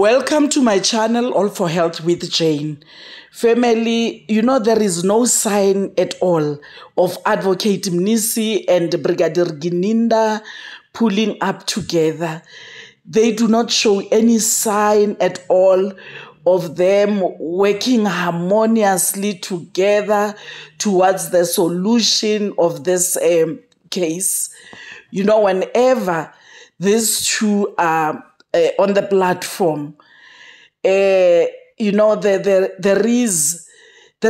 Welcome to my channel, All for Health with Jane. Family, there is no sign at all of Advocate Mnisi and Brigadier Gininda pulling up together. They do not show any sign at all of them working harmoniously together towards the solution of this case. Whenever these two are on the platform, there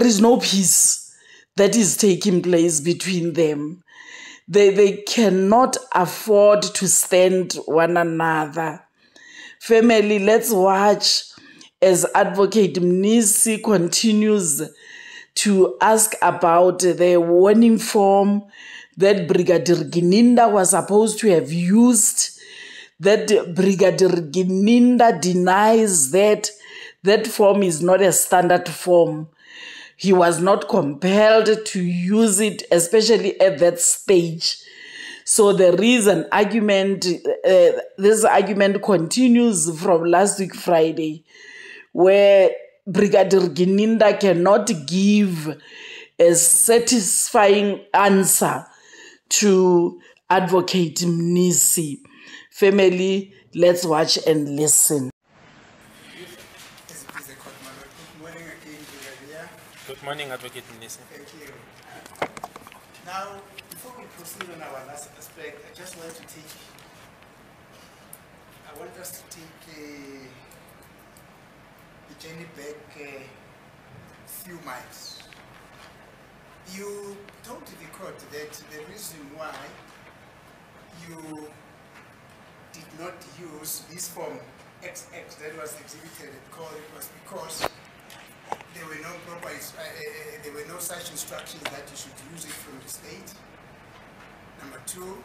is no peace that is taking place between them. They cannot afford to stand one another. Family, let's watch as Advocate Mnisi continues to ask about the warning form that Brigadier Gininda was supposed to have used, that Brigadier Gininda denies that form is not a standard form. He was not compelled to use it, especially at that stage. So there is an argument, this argument continues from last week Friday, where Brigadier Gininda cannot give a satisfying answer to Advocate Mnisi. Family, let's watch and listen. Good morning again, Brigadier. Good morning, Advocate Mnisi. Thank you. Now, before we proceed on our last aspect, I just want us to take the journey back a few miles. You told the court that the reason why you did not use this form XX that was exhibited at court was because there were no such instructions that you should use it from the state. Number two,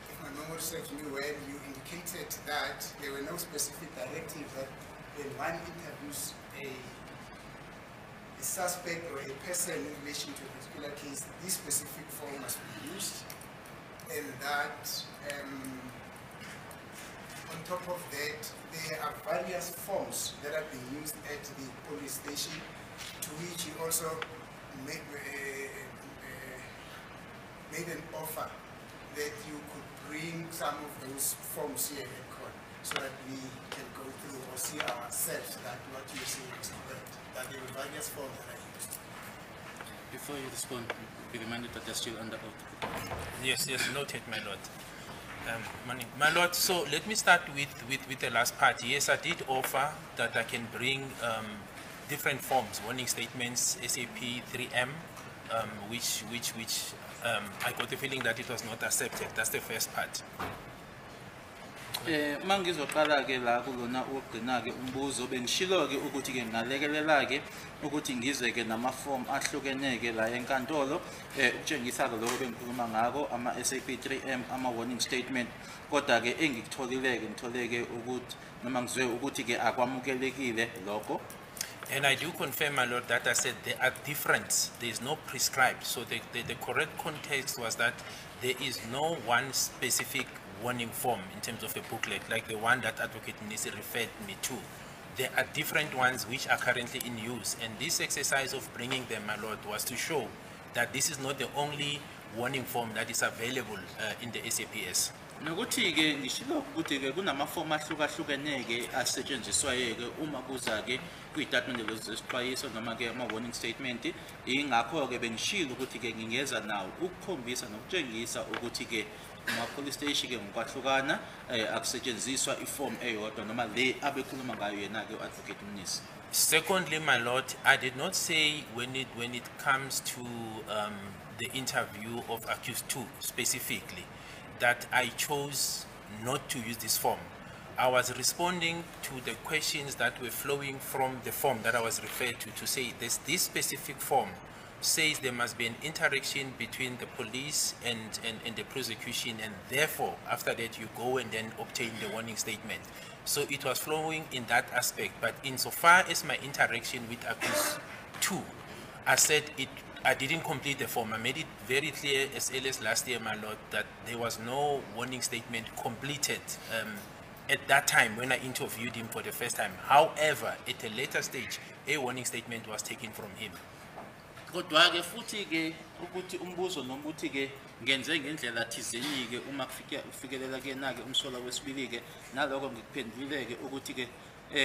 if my memory serves me well, you indicated that there were no specific directives that when one interviews a suspect or a person in relation to a particular case, this specific form must be used, and that on top of that, there are various forms that have been used at the police station, to which you also made an offer that you could bring some of those forms here at court so that we can go through or see ourselves that what you're saying is correct, that there were various forms that are used. Before you respond, be reminded that they're still under oath. Yes, noted, my lord. Morning. My lord, so let me start with the last part. Yes, I did offer that I can bring different forms, warning statements, SAP, 3M, which I got the feeling that it was not accepted. That's the first part. Mangizoqala ke la kulona ugcina ke umbuzo bengishilo ke ukuthi ke ngalekelela ke ukuthi ngizwe ke nama form ahlukene ke la enkantolo ukutshengisa ke lokho bengikhuluma ngako ama SAP 3M ama warning statement, kodwa ke engikutholile ke ngithole ke ukuthi noma ngizwe ukuthi ke akwamukelekile lokho. And I do confirm, my lord, that I said they are different. There is no prescribed. So the correct context was that there is no one specific warning form in terms of a booklet, like the one that Advocate Mnisi referred me to. There are different ones which are currently in use. And this exercise of bringing them, my lord, was to show that this is not the only warning form that is available in the SAPS. Nokuthi ke ngishilo ukuthi ke kunama form ahlukahlukene ke asetshenziswayo ke uma kuza ke kuyitatimende lezixwayiso noma ke ama warning statement, ingakho ke bengishilo ukuthi ke ngingeza nawo ukukhombisa nokutshengisa ukuthi ke ama police station ke ngokwahlukana akusetshenziswa iform eyodwa noma le abekhuluma ngayo yena ke Advocate Mnisi. Secondly, my lord, I did not say when it comes to the interview of accused 2 specifically that I chose not to use this form. I was responding to the questions that were flowing from the form that I was referred to say this specific form says there must be an interaction between the police and the prosecution, and therefore after that you go and then obtain the warning statement. So it was flowing in that aspect, but insofar as my interaction with accused 2, I said I didn't complete the form. I made it very clear as early as last year, my lord, that there was no warning statement completed at that time when I interviewed him for the first time. However, at a later stage, a warning statement was taken from him. Kodwa ke futhi ke ukuthi umbuzo nokuthi ke ngenze ngendlela thizeni ke uma kufikelela ke na ke umsola wesibili ke naloko ngikuphendulile ke ukuthi ke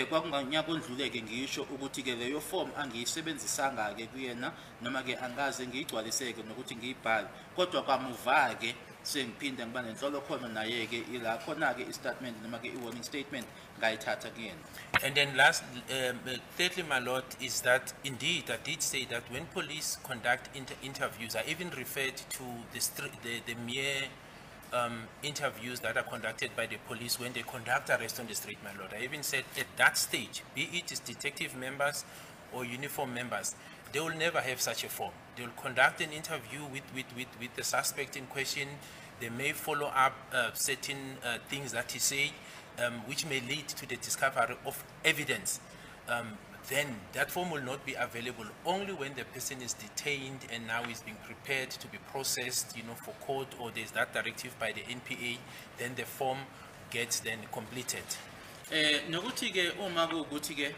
kwakunganyaka ondlule ke ngisho ukuthi ke leyo form angiyisebenzisanga ke kuyena noma ke angaze ngiyigcwaliseke nokuthi ngiyibhale kodwa kwamuva ke sengiphinde ngiba nenhlolo khona naye ke ila khona ke istatement noma ke warning statement ngayithatha kuyena. And then last, thirdly, my lord, is that indeed I did say that when police conduct interviews, I even referred to the mere interviews that are conducted by the police when they conduct arrest on the street, my lord. I even said at that stage, be it as detective members or uniform members, they will never have such a form. They will conduct an interview with the suspect in question. They may follow up certain things that he said, which may lead to the discovery of evidence. Then that form will not be available only when the person is detained and now is being prepared to be processed, for court, or there's that directive by the NPA. Then the form gets then completed. Nokuthi ke uma kuukuthi ke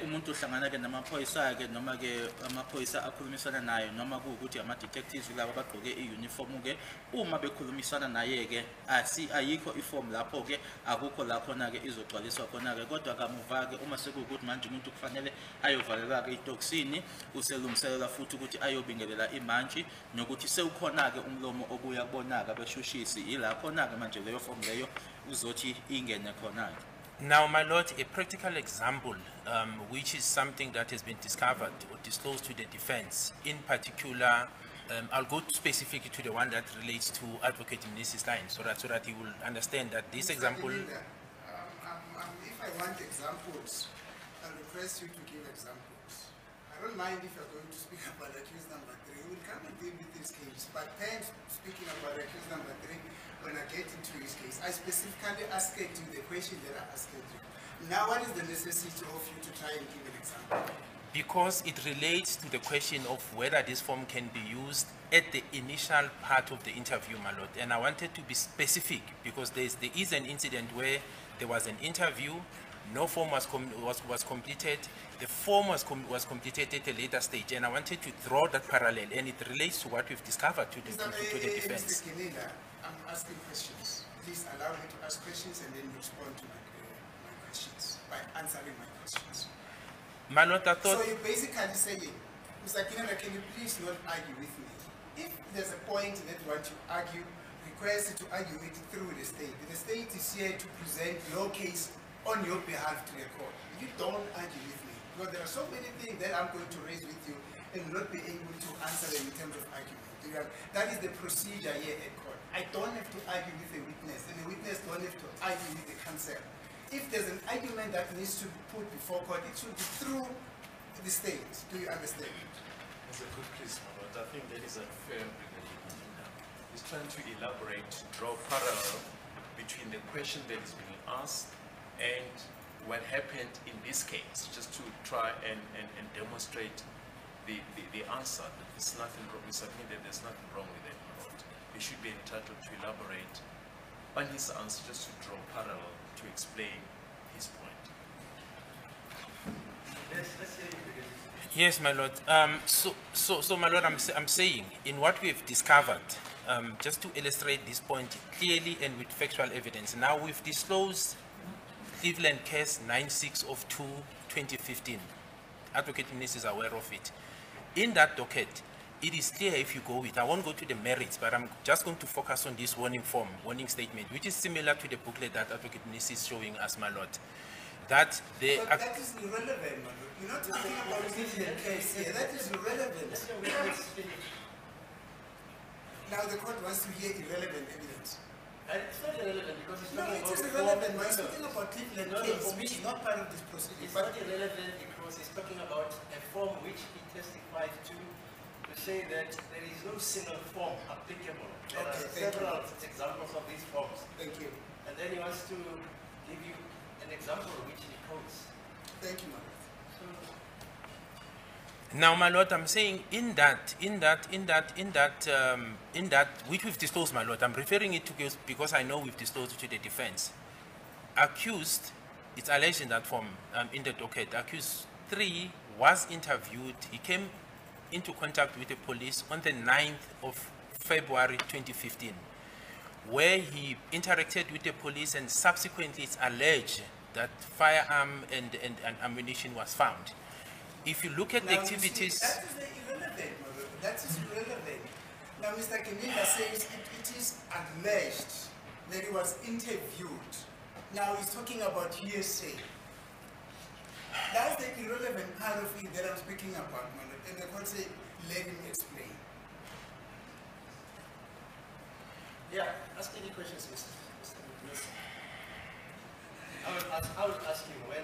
umuntu uhlangana ke namaphoyisa ke noma ke amaphoyisa akhulumisana naye noma kuukuthi ama detectives laba bagqoke iuniform ke uma bekhulumisana naye ke ayikho iform lapho ke akukho la khona ke izogcwaliswa khona ke kodwa kamuva ke uma sekuukuthi manje umuntu kufanele ayovalela ke itoxini uselungiselela futhi ukuthi ayobingelela imantshi nokuthi sewukhona ke umlomo obuya kubonaka beshushisi ila khona ke manje leyo form leyo uzothi ingene khona ke. Now, my lord, a practical example, which is something that has been discovered or disclosed to the defense, in particular, I'll go specifically to the one that relates to Advocate Mnisi's line, so that he will understand that this example. Gininda, if I want examples, I'll request you to give examples. I don't mind if you're going to speak about accused number 3. We'll come and deal with this case. But then, speaking about accused number 3, when I get into his case, I specifically asked you the question that I asked you. Now, what is the necessity of you to try and give an example? Because it relates to the question of whether this form can be used at the initial part of the interview, my lord. And I wanted to be specific because there is an incident where there was an interview, no form was completed. The form was completed at a later stage, and I wanted to draw that parallel, and it relates to what we've discovered to the defense. Mr. Gininda, I'm asking questions. Please allow me to ask questions and then respond to my questions by answering my questions. My lord, I thought. So you're basically saying, Mr. Gininda, can you please not argue with me? If there's a point that you want to argue, request you to argue it through the state. The state is here to present your case on your behalf to the court. You don't argue with me. Because there are so many things that I'm going to raise with you and not be able to answer them in terms of argument. That is the procedure here at court. I don't have to argue with a witness, and the witness don't have to argue with the counsel. If there's an argument that needs to be put before court, it should be through the state. Do you understand? That's a good place, my lord. I think that is unfair, Brigadier Gininda. He's trying to elaborate, to draw parallel between the question that is being asked and what happened in this case, just to try and demonstrate the answer. That there's nothing wrong. We submit that there's nothing wrong with it, my lord. He should be entitled to elaborate on his answer, just to draw parallel to explain his point. Yes, my lord. So my lord, I'm saying, in what we've discovered, just to illustrate this point clearly and with factual evidence. Now we've disclosed Cleveland case 96 of 2015. Advocate Mnisi is aware of it. In that docket, it is clear if you go with, I won't go to the merits, but I'm just going to focus on this warning statement, which is similar to the booklet that Advocate Mnisi is showing us, my lord. That they but that is irrelevant, my lord. You're not talking about the Cleveland case here. That is irrelevant. Now the court wants to hear irrelevant evidence. It's not irrelevant because it's No, talking it about is the irrelevant. form. We're speaking about Cleveland No, case, for which me, is not part of this proceeding. It's But not irrelevant because it's talking about a form which he testified to say that there is no single form applicable. There Okay, are thank several examples of these forms. thank you. And then he wants to give you an example which he quotes. Thank you, my lord. Now, my lord, I'm saying in that which we've disclosed, my lord, I'm referring it to because I know we've disclosed it to the defense. accused, it's alleged in that form, in the docket, accused 3 was interviewed. He came into contact with the police on the 9th of February 2015, where he interacted with the police, and subsequently it's alleged that firearm and ammunition was found. If you look at the activities... That is irrelevant, Mother. That is irrelevant. Now, Mr. Gininda says it is alleged that he was interviewed. Now he's talking about hearsay. That's the irrelevant part of it that I'm speaking about, Mother. And the court said, let him explain. Yeah, ask any questions, Mr. Mnisi. I will ask him when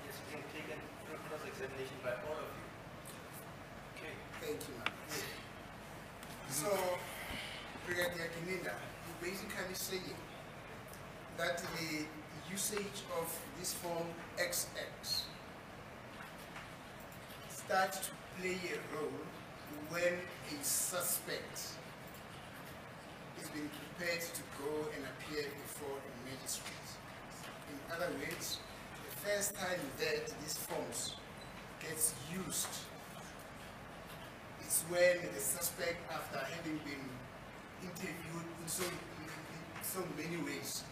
it's being taken through cross-examination by all of you. Okay. Thank you, ma'am. So, Brigadier Gininda, you're basically saying that the usage of this form XX starts to play a role when a suspect is being prepared to go and appear before a magistrate. In other words, the first time that these forms gets used is when the suspect, after having been interviewed in so many ways,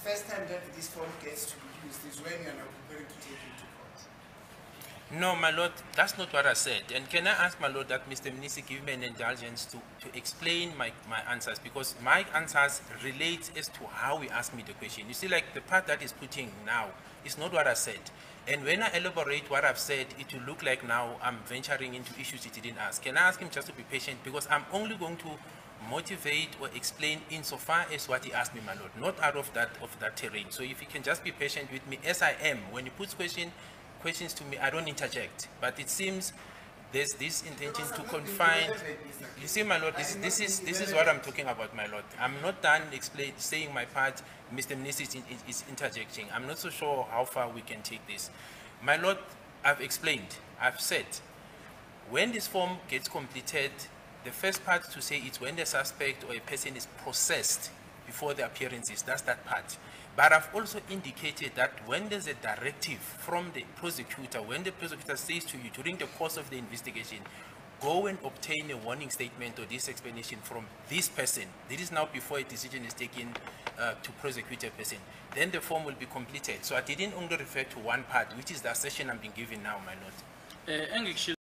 first time that this form gets to be used is when you are now preparing to take him to court. No, my lord, that's not what I said. And can I ask, my lord, that Mr. Mnisi give me an indulgence to explain my answers, because my answers relate as to how he asked me the question. You see, like the part that is putting now is not what I said. And when I elaborate what I've said, it will look like now I'm venturing into issues he didn't ask. Can I ask him just to be patient? Because I'm only going to motivate or explain insofar as what he asked me, my lord, not out of that terrain. So if he can just be patient with me as I am. When he puts questions to me, I don't interject. But it seems there's this intention to confine. You see, my lord, this is what I'm talking about, my lord. I'm not done saying my part. Mr. Mnisi is interjecting. I'm not so sure how far we can take this. My lord, I've explained. I've said, when this form gets completed, the first part to say it's when the suspect or a person is processed before the appearances. That's that part. But I've also indicated that when there's a directive from the prosecutor, when the prosecutor says to you during the course of the investigation, go and obtain a warning statement or this explanation from this person. This is now before a decision is taken to prosecute a person. Then the form will be completed. So I didn't only refer to one part, which is the assertion I'm being given now, my lord.